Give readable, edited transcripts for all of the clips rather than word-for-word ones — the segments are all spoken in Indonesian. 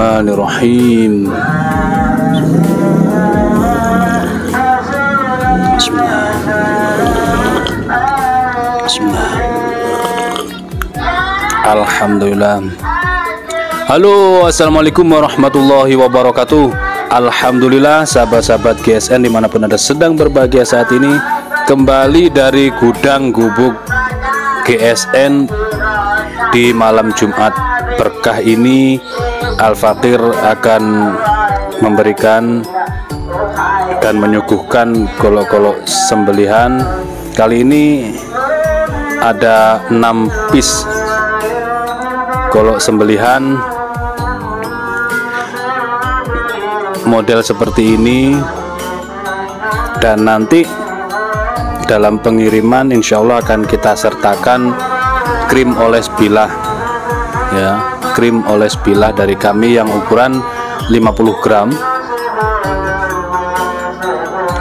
Bismillahirrahmanirrahim. Bismillah. Alhamdulillah. Halo, assalamualaikum warahmatullahi wabarakatuh. Alhamdulillah, sahabat-sahabat GSN dimanapun Anda sedang berbahagia saat ini, kembali dari gudang gubuk GSN di malam Jumat berkah ini. Al-Fakir akan memberikan dan menyuguhkan golok-golok sembelihan. Kali ini ada 6 piece golok sembelihan model seperti ini, dan nanti dalam pengiriman insya Allah akan kita sertakan krim oles bilah, ya, krim oles bilah dari kami yang ukuran 50 gram.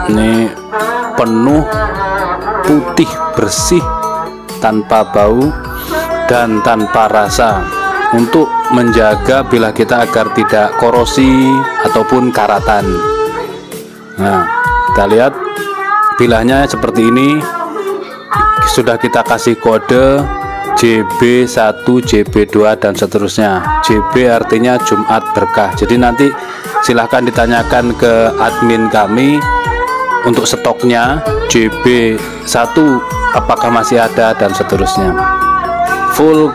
Ini penuh, putih, bersih, tanpa bau dan tanpa rasa, untuk menjaga bilah kita agar tidak korosi ataupun karatan. Nah, kita lihat bilahnya seperti ini. Sudah kita kasih kode JB1, JB2 dan seterusnya. JB artinya Jumat berkah. Jadi nanti silahkan ditanyakan ke admin kami untuk stoknya JB1 apakah masih ada dan seterusnya. Full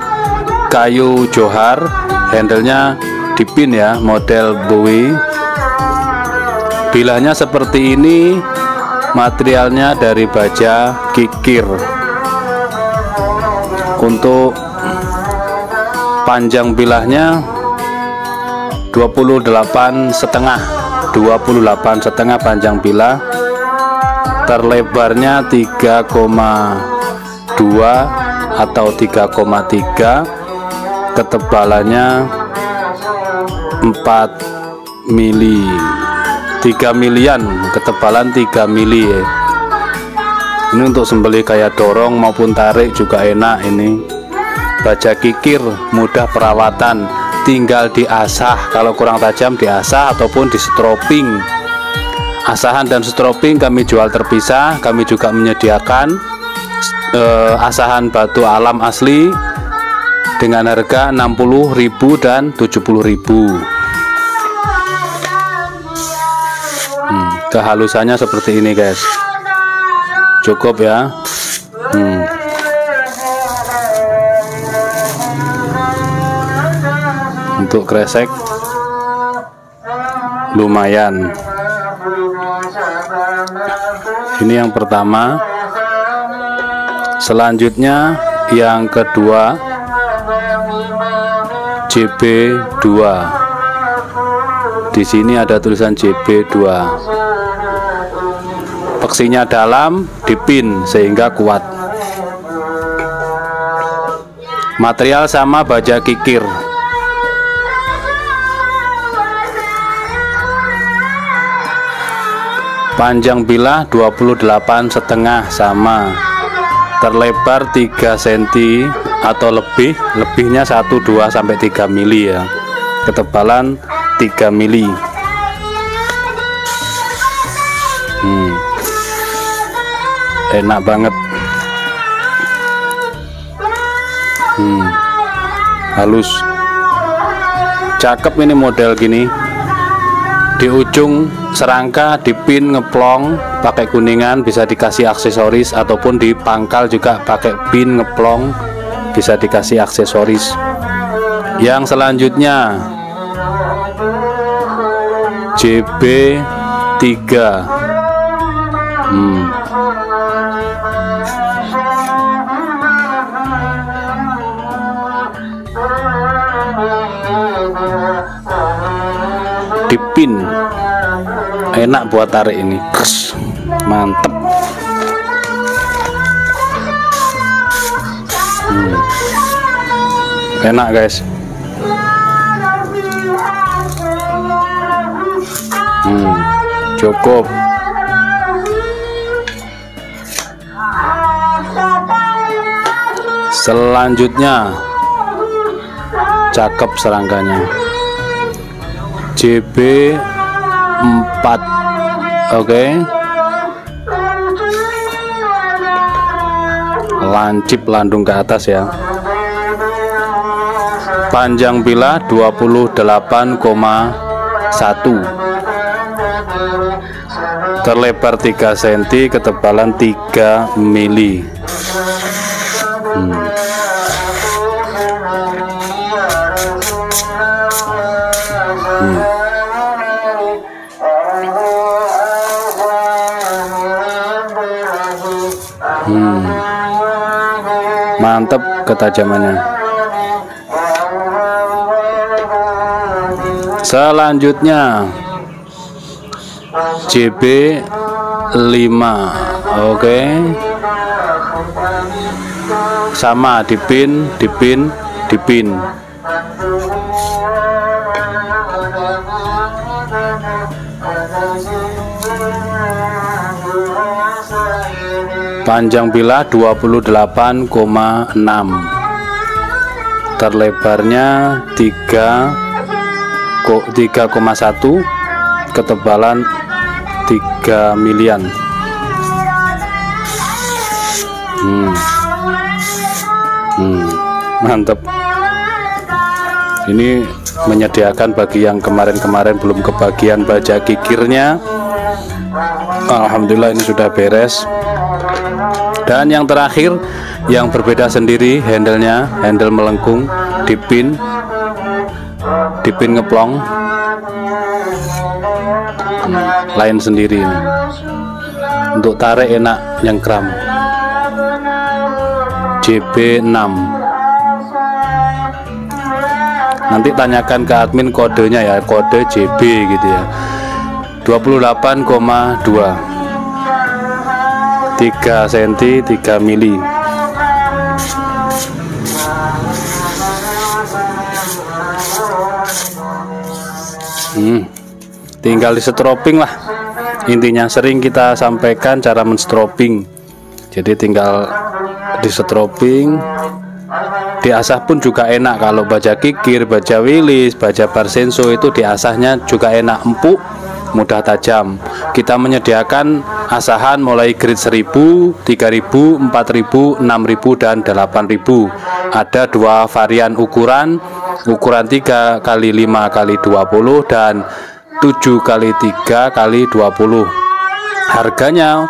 kayu johar, handlenya dipin ya, model Bowie. Bilahnya seperti ini, materialnya dari baja kikir. Untuk panjang bilahnya 28,5 panjang bilah, terlebarnya 3,2 atau 3,3, ketebalannya 4 mili, 3 milian, ketebalan 3 mili ya. Ini untuk sembelih kayak dorong maupun tarik juga enak. Ini baja kikir, mudah perawatan, tinggal diasah. Kalau kurang tajam diasah ataupun di stroping. Asahan dan stroping kami jual terpisah. Kami juga menyediakan asahan batu alam asli dengan harga 60.000 dan 70.000. Kehalusannya seperti ini guys, cukup ya. Untuk kresek lumayan. Ini yang pertama. Selanjutnya yang kedua, JB2. Di sini ada tulisan JB2. Peksinya dalam, dipin sehingga kuat. Material sama baja kikir. Panjang bilah 28,5 sama. Terlebar 3 cm atau lebih, lebihnya 1, 2 sampai 3 mili ya. Ketebalan 3 mili. Enak banget. Halus, cakep ini model gini. Di ujung serangka dipin ngeplong pakai kuningan, bisa dikasih aksesoris, ataupun di pangkal juga pakai pin ngeplong, bisa dikasih aksesoris. Yang selanjutnya JB3. Dipin, enak buat tarik ini, mantep. Enak guys. Cukup. Selanjutnya cakep serangkanya. JB 4. Oke. Lancip landung ke atas ya. Panjang bila 28,1. Terlebar 3 cm, ketebalan 3 mili. Mantap ketajamannya. Selanjutnya JB 5. Oke. Sama dipin. Panjang bila 28,6. Terlebarnya 3,1, ketebalan 3 milian. Mantap. Ini menyediakan bagi yang kemarin-kemarin belum kebagian baja kikirnya. Alhamdulillah ini sudah beres. Dan yang terakhir yang berbeda sendiri, handle-nya, handle melengkung, dipin ngeplong, lain sendiri ini. Untuk tarik enak, yang kram. JB 6. Nanti tanyakan ke admin kodenya ya, kode JB gitu ya. 28,2. 3 cm 3 mili. Tinggal di stroping lah. Intinya sering kita sampaikan cara menstroping. Jadi tinggal di stroping. Diasah pun juga enak. Kalau baja kikir, baja wilis, baja barsenso itu diasahnya juga enak, empuk, mudah tajam. Kita menyediakan asahan mulai grade 1000, 3000, 4000, 6000 dan 8000. Ada 2 varian ukuran 3 x 5 x 20 dan 7 x 3 x 20. Harganya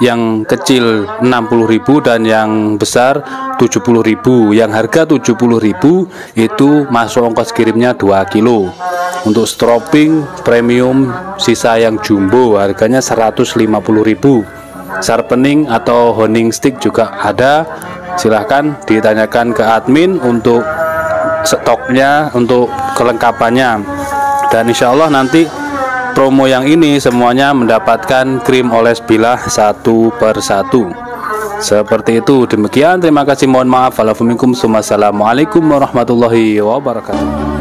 yang kecil 60.000 dan yang besar 70.000. Yang harga 70.000 itu masuk ongkos kirimnya 2 kilo. Untuk stroping premium sisa yang jumbo harganya 150.000. Sharpening atau honing stick juga ada. Silahkan ditanyakan ke admin untuk stoknya, untuk kelengkapannya. Dan insya Allah nanti promo yang ini semuanya mendapatkan krim oles bilah 1 per 1. Seperti itu. Demikian, terima kasih, mohon maaf. Assalamualaikum warahmatullahi wabarakatuh.